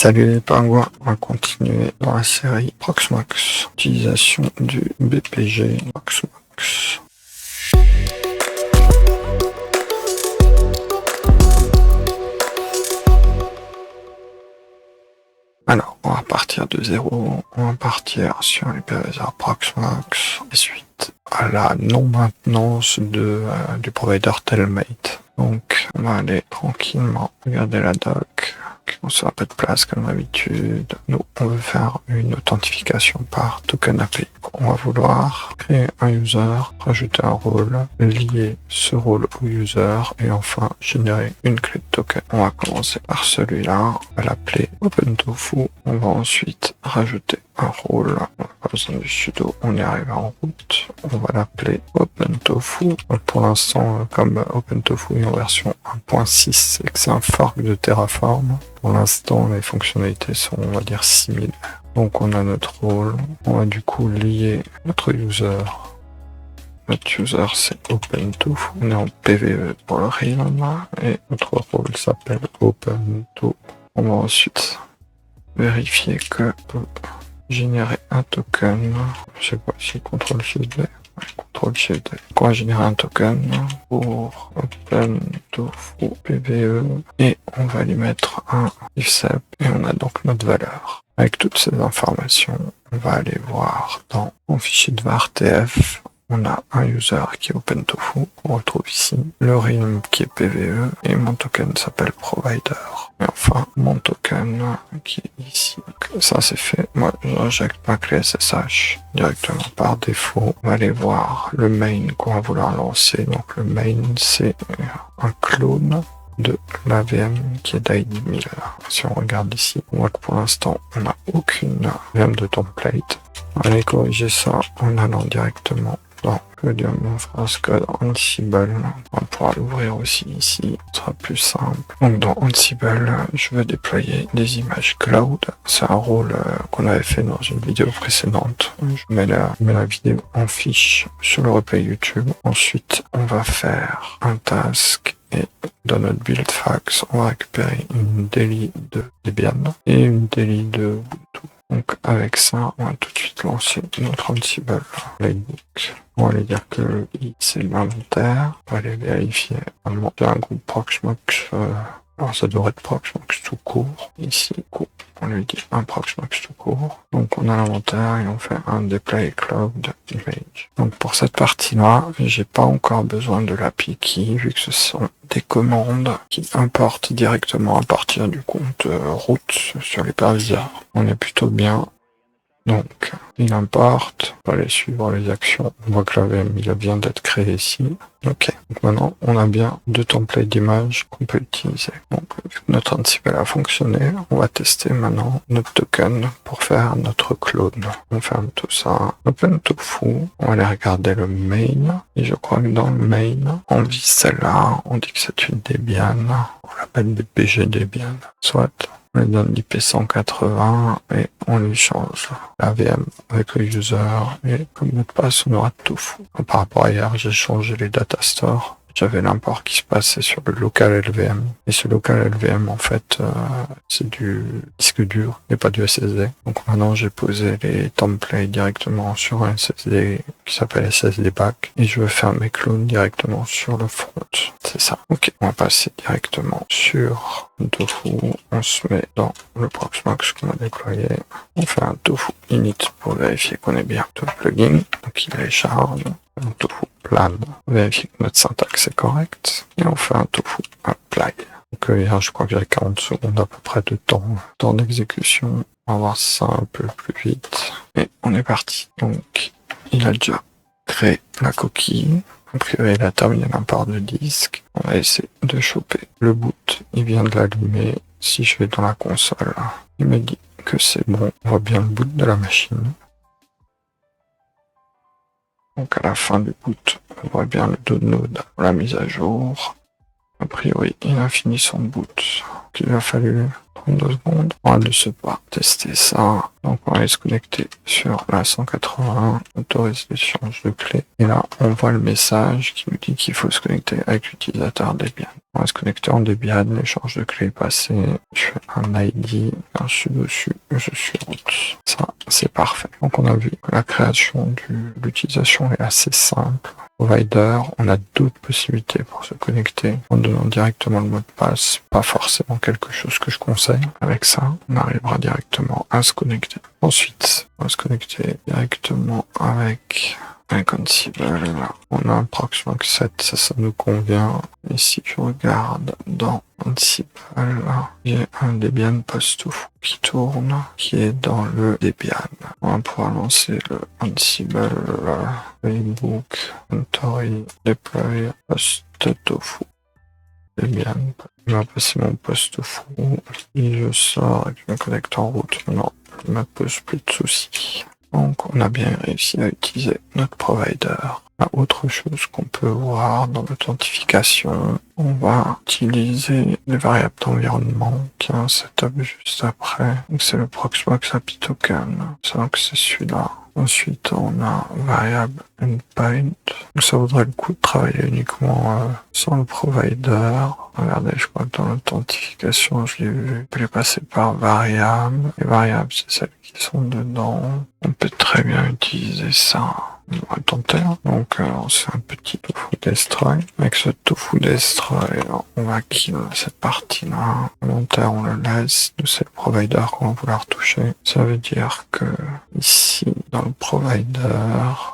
Salut les pingouins, on va continuer dans la série Proxmox. Utilisation du BPG Proxmox. Alors, on va partir de zéro, on va partir sur l'hyperviseur Proxmox, et suite à la non-maintenance du provider Telmate. Donc, on va aller tranquillement regarder la doc, on se fait pas de place comme d'habitude. Nous, on veut faire une authentification par token API. On va vouloir créer un user, rajouter un rôle, lier ce rôle au user et enfin générer une clé de token. On va commencer par celui-là, on va l'appeler OpenTofu. On va ensuite rajouter un rôle, on n'a pas besoin du sudo, on est arrivé en route. On va l'appeler OpenTofu. Pour l'instant, comme OpenTofu est en version 1.6 et que c'est un fork de Terraform, pour l'instant, les fonctionnalités sont, on va dire, similaires. Donc, on a notre rôle. On va du coup lier notre user. Notre user, c'est OpenTofu. On est en PVE pour le realm. Et notre rôle s'appelle OpenTofu. On va ensuite vérifier que peut générer un token. Je sais pas si CTRL-SHIFT-V. CTRL-SHIFT-V. On va générer un token pour OpenTofu PVE et on va lui mettre un ifsep et on a donc notre valeur. Avec toutes ces informations, on va aller voir dans mon fichier de var tf. On a un user qui est OpenTofu, on retrouve ici le realm qui est PVE et mon token s'appelle provider. Et enfin, mon token qui est ici. Donc, ça c'est fait. Moi, j'injecte ma clé SSH directement par défaut. On va aller voir le main qu'on va vouloir lancer. Donc le main, c'est un clone de la VM qui est d'ID 1000. Si on regarde ici, on voit que pour l'instant, on n'a aucune VM de template. On va aller corriger ça en allant directement dans le diamond phrase code Ansible. On pourra l'ouvrir aussi ici, ce sera plus simple. Donc dans Ansible, je veux déployer des images cloud. C'est un rôle qu'on avait fait dans une vidéo précédente. Je mets la vidéo en fiche sur le replay YouTube. Ensuite, on va faire un task et dans notre build fax, on va récupérer une daily de Debian et une daily de Ubuntu. Donc avec ça, on va tout de suite lancer notre Ansible playbook. On va aller dire que le i c'est l'inventaire. On va aller vérifier c'est un groupe Proxmox. Alors ça devrait être Proxmox tout court. Ici, on lui dit un Proxmox tout court. Donc on a l'inventaire et on fait un deploy cloud image. Donc pour cette partie-là, j'ai pas encore besoin de l'API key vu que ce sont des commandes qui importent directement à partir du compte route sur l'hyperviseur. On est plutôt bien. Donc, il importe, on va aller suivre les actions. On voit que la VM, il vient d'être créé ici. Ok, donc maintenant, on a bien deux templates d'images qu'on peut utiliser. Donc, vu que notre Ansible a fonctionné, on va tester maintenant notre token pour faire notre clone. On ferme tout ça. OpenTofu, on va aller regarder le main. Et je crois que dans le main, on vise celle-là, on dit que c'est une Debian. On l'appelle BPG Debian. Soit. On lui donne l'IP 180 et on lui change la VM avec le user et comme mot de passe on aura Tofu. Par rapport à hier, j'ai changé les data stores. J'avais l'import qui se passait sur le local LVM. Et ce local LVM, en fait, c'est du disque dur et pas du SSD. Donc maintenant, j'ai posé les templates directement sur un SSD qui s'appelle SSD Back. Et je veux faire mes clones directement sur le front. C'est ça. Ok, on va passer directement sur le Tofu. On se met dans le Proxmox qu'on a déployé. On fait un Tofu init pour vérifier qu'on est bien tout le plugin. Donc il télécharge. Un Tofu plan, vérifier que notre syntaxe est correcte, et on fait un Tofu apply. Donc hier, je crois que j'ai 40 secondes à peu près de temps d'exécution. On va voir ça un peu plus vite. Et on est parti. Donc, il a déjà créé la coquille. A priori, il a terminé l'import de disque. On va essayer de choper le boot. Il vient de l'allumer. Si je vais dans la console, il me dit que c'est bon. On voit bien le boot de la machine. Donc à la fin du boot, on voit bien le download pour la mise à jour. A priori, il a fini son boot. Il a fallu 32 secondes. On va de ce pas tester ça. Donc on va aller se connecter sur la 181, autorise l'échange de clés. Et là, on voit le message qui nous dit qu'il faut se connecter avec l'utilisateur Debian. On va se connecter en Debian, l'échange de clés est passé. Je fais un ID, un sudo dessus, je suis root. Ça, c'est parfait. Donc on a vu que la création de l'utilisation est assez simple. Provider, on a d'autres possibilités pour se connecter en donnant directement le mot de passe, pas forcément quelque chose que je conseille. Avec ça, on arrivera directement à se connecter. Ensuite, on va se connecter directement avec Ansible. On a un Proxmox 7, ça nous convient. Et si je regarde dans Ansible, j'ai un Debian post-tofu qui tourne, qui est dans le Debian. On va pouvoir lancer le Ansible Playbook Inventory Deploy post-tofu. Debian. Il va passer mon post-tofu. Et je sors et je me connecte en route. Maintenant, je me pose plus de soucis. Donc, on a bien réussi à utiliser notre provider. Autre chose qu'on peut voir dans l'authentification, on va utiliser les variables d'environnement qui a un setup juste après. Donc, c'est le Proxmox API Token. Donc, c'est celui-là. Ensuite, on a variable endpoint. Donc, ça vaudrait le coup de travailler uniquement sans le provider. Regardez, je crois que dans l'authentification, je l'ai vu. Je l'ai passé par variable. Les variables, c'est celles qui sont dedans. On peut très bien utiliser ça. On va tenter. Donc, c'est un petit tofu destroy. Avec ce tofu destroy, on va kill cette partie-là. Volontaire, on le laisse. Nous, c'est le provider qu'on va vouloir toucher. Ça veut dire que ici, dans le provider,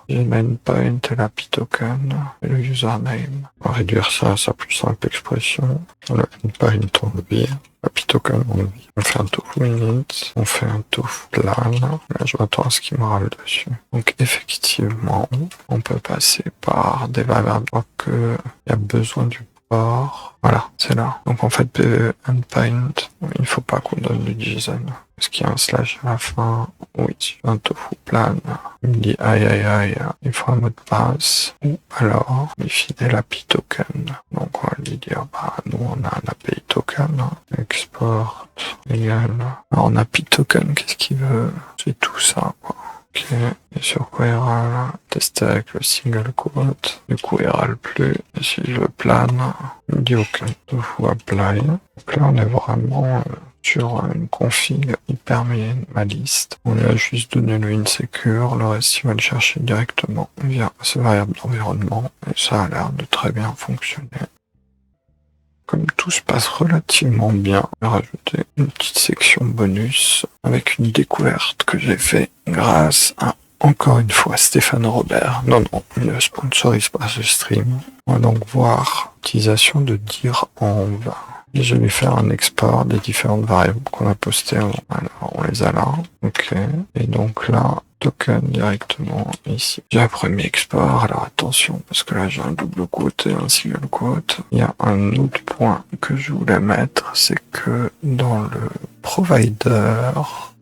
j'ai le endpoint et l'API token et le username. On va réduire ça à sa plus simple expression. Le endpoint, on le vire. API token, on le vire. On fait un tofu init, on fait un tofu plan. Là, je m'attends à ce qu'il me râle dessus. Donc, effectivement, on peut passer par des variables que il y a besoin du port. Voilà, c'est là. Donc, en fait, PV endpoint, il faut pas qu'on donne le JSON. Parce qu'il y a un slash à la fin. Oui, un tofu plan. Il me dit aïe, il faut un mot de passe. Ou alors, il finit l'API token. Donc, on va lui dire, nous, on a un API token. Export égal. Alors, en API token, qu'est-ce qu'il veut? C'est tout ça, quoi. Ok, et sur quoi il râle? Tester avec le single quote. Du coup, il râle plus. Et si je le plane, il me dit OK. Tofu apply. Donc là, on est vraiment sur une config hyper minimaliste. On lui a juste donné le insecure. Le reste, il va le chercher directement via ces variables d'environnement. Et ça a l'air de très bien fonctionner. Comme tout se passe relativement bien, je vais rajouter une petite section bonus avec une découverte que j'ai fait grâce à, encore une fois, Stéphane Robert. Non, il ne sponsorise pas ce stream. On va donc voir l'utilisation de dir env. Et je vais faire un export des différentes variables qu'on a postées. Alors, on les a là. OK. Et donc là, token directement ici. J'ai un premier export, alors attention, parce que là j'ai un double quote et un single quote. Il y a un autre point que je voulais mettre, c'est que dans le provider,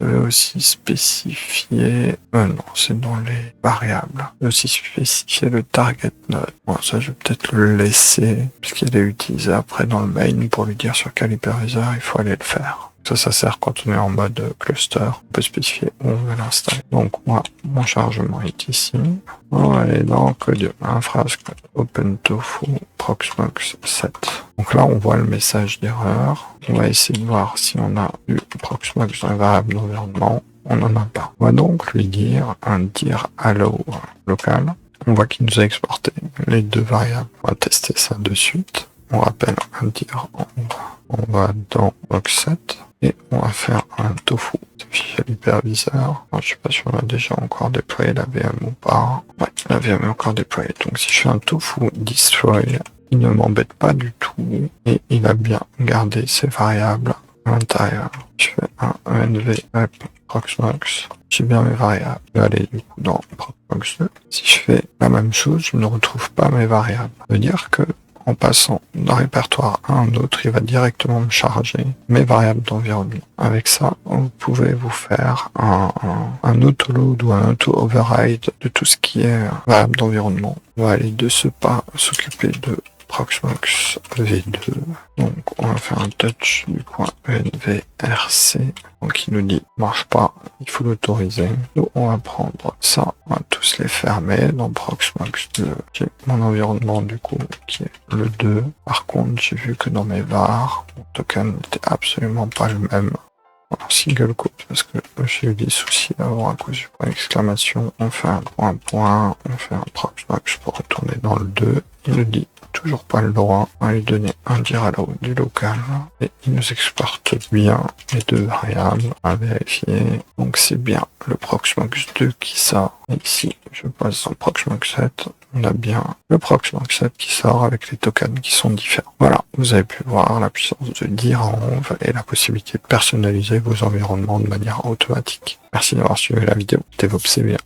je vais aussi spécifier, non, c'est dans les variables. Je vais aussi spécifier le target node. Bon, ça je vais peut-être le laisser, puisqu'il est utilisé après dans le main pour lui dire sur quel hyperviseur il faut aller le faire. Ça sert quand on est en mode cluster. On peut spécifier où on veut l'installer. Donc, moi, mon chargement est ici. On va aller dans code infrasque OpenTofu Proxmox 7. Donc là, on voit le message d'erreur. On va essayer de voir si on a eu Proxmox dans les variables d'environnement. On n'en a pas. On va donc lui dire un dir allow local. On voit qu'il nous a exporté les deux variables. On va tester ça de suite. On rappelle un dir on va dans box7 et on va faire un tofu. Fichier l'hyperviseur. Je sais pas si on a déjà encore déployé la VM ou pas. Ouais, la VM est encore déployée. Donc si je fais un tofu destroy, il ne m'embête pas du tout et il a bien gardé ses variables à l'intérieur. Je fais un env rep proxmox. J'ai bien mes variables. Je vais aller du coup dans proxmox 2. Si je fais la même chose, je ne retrouve pas mes variables. Ça veut dire que en passant d'un répertoire à un autre, il va directement me charger mes variables d'environnement. Avec ça, vous pouvez vous faire un auto-load ou un auto-override de tout ce qui est variable d'environnement. On va aller de ce pas s'occuper de Proxmox V2. Donc on va faire un touch du point ENVRC. Donc il nous dit marche pas, il faut l'autoriser. Nous on va prendre ça, on va tous les fermer dans Proxmox 2. J'ai mon environnement du coup qui est le 2. Par contre j'ai vu que dans mes var, mon token n'était absolument pas le même. En single quote parce que j'ai eu des soucis avant à cause du point d'exclamation. On fait un point, on fait un Proxmox pour retourner dans le 2. Il nous dit toujours pas le droit. On va lui donner un dir du local et il nous exporte bien les deux variables à vérifier. Donc c'est bien le Proxmox 2 qui sort. Et ici, je passe en Proxmox 7. On a bien le Proxmox 7 qui sort avec les tokens qui sont différents. Voilà, vous avez pu voir la puissance de dir en Env et la possibilité de personnaliser vos environnements de manière automatique. Merci d'avoir suivi la vidéo. DevOps, c'est bien.